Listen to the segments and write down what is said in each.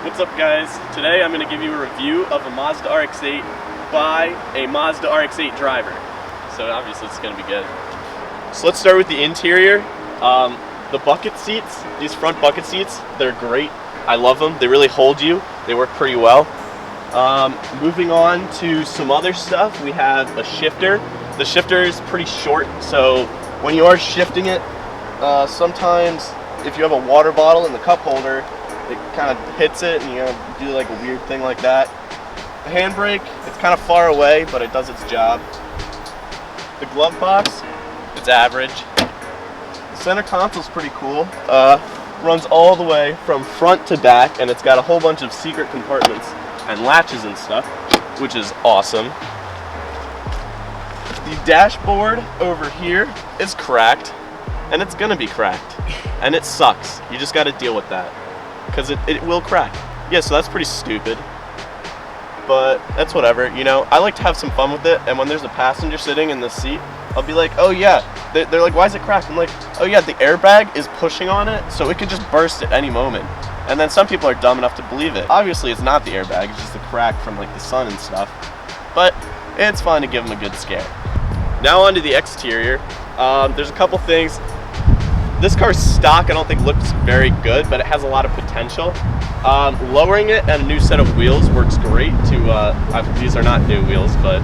What's up, guys? Today I'm going to give you a review of a Mazda RX8 by a Mazda RX8 driver. So obviously it's going to be good. So let's start with the interior. The bucket seats, these front bucket seats, they're great. I love them. They really hold you. They work pretty well. Moving on to some other stuff, we have a shifter. The shifter is pretty short, so when you are shifting it, sometimes if you have a water bottle in the cup holder, it kind of hits it and you do like a weird thing like that. The handbrake, it's kind of far away, but it does its job. The glove box, it's average. The center console's pretty cool. Runs all the way from front to back, and it's got a whole bunch of secret compartments and latches and stuff, which is awesome. The dashboard over here is cracked, and it's gonna be cracked, and it sucks. You just gotta deal with that, because it will crack. Yeah, so that's pretty stupid, but that's whatever, you know. I like to have some fun with it, and when there's a passenger sitting in the seat, I'll be like, oh yeah, they're like, why is it cracked? I'm like, oh yeah, the airbag is pushing on it, so it could just burst at any moment. And then some people are dumb enough to believe it. Obviously it's not the airbag, it's just a crack from like the sun and stuff, but it's fun to give them a good scare. Now onto the exterior. There's a couple things. This car's stock I don't think looks very good, but it has a lot of potential. Lowering it and a new set of wheels works great to, these are not new wheels, but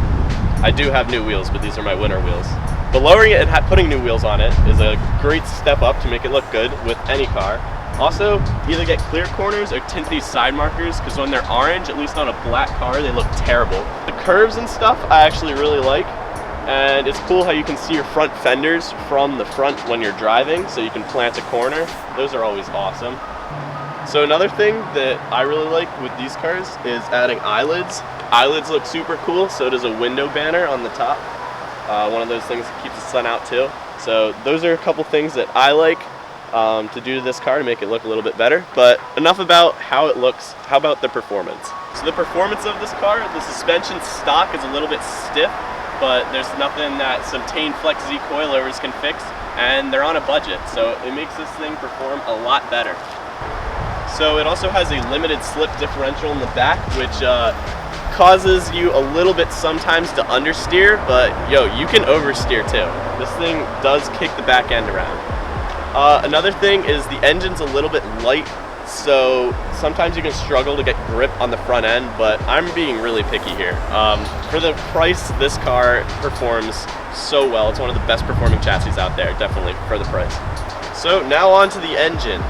I do have new wheels, but these are my winter wheels. But lowering it and putting new wheels on it is a great step up to make it look good with any car. Also, either get clear corners or tint these side markers, because when they're orange, at least on a black car, they look terrible. The curves and stuff I actually really like. And it's cool how you can see your front fenders from the front when you're driving, so you can plant a corner. Those are always awesome. So another thing that I really like with these cars is adding eyelids. Eyelids look super cool, so does a window banner on the top. One of those things that keeps the sun out too. So those are a couple things that I like to do to this car to make it look a little bit better. But enough about how it looks, how about the performance? So the performance of this car, the suspension stock is a little bit stiff, but there's nothing that some Tane Flex Z coilovers can fix, and they're on a budget, so it makes this thing perform a lot better. So it also has a limited slip differential in the back, which causes you a little bit sometimes to understeer, but yo, you can oversteer too. This thing does kick the back end around. Another thing is the engine's a little bit light, so sometimes you can struggle to get grip on the front end, but I'm being really picky here. For the price, this car performs so well. It's one of the best performing chassis out there, definitely, for the price. So now on to the engine.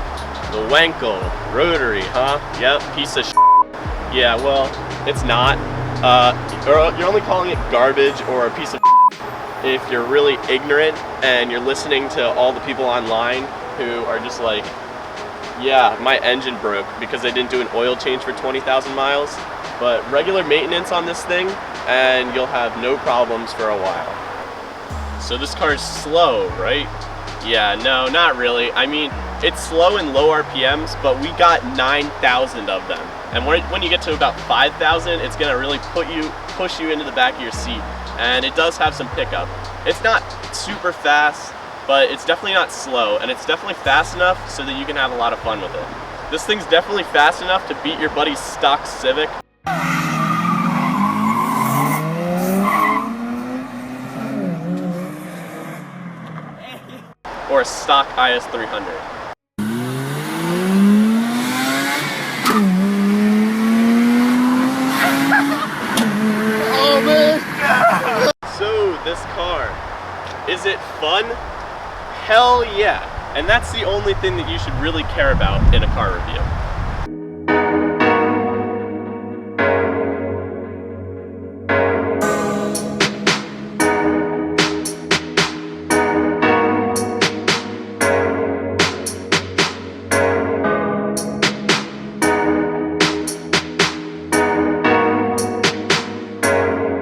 The Wankel rotary, huh? Yep, piece of shit. Yeah, well, it's not. You're only calling it garbage or a piece of shit if you're really ignorant and you're listening to all the people online who are just like, yeah, my engine broke because they didn't do an oil change for 20,000 miles. But regular maintenance on this thing and you'll have no problems for a while. So this car is slow, right? Yeah, no, not really. I mean, it's slow in low RPMs, but we got 9,000 of them. And when you get to about 5,000, it's gonna really push you into the back of your seat. And it does have some pickup. It's not super fast, but it's definitely not slow, and it's definitely fast enough so that you can have a lot of fun with it. This thing's definitely fast enough to beat your buddy's stock Civic. Or a stock IS300. Oh man! So this car, is it fun? Hell yeah. And that's the only thing that you should really care about in a car review.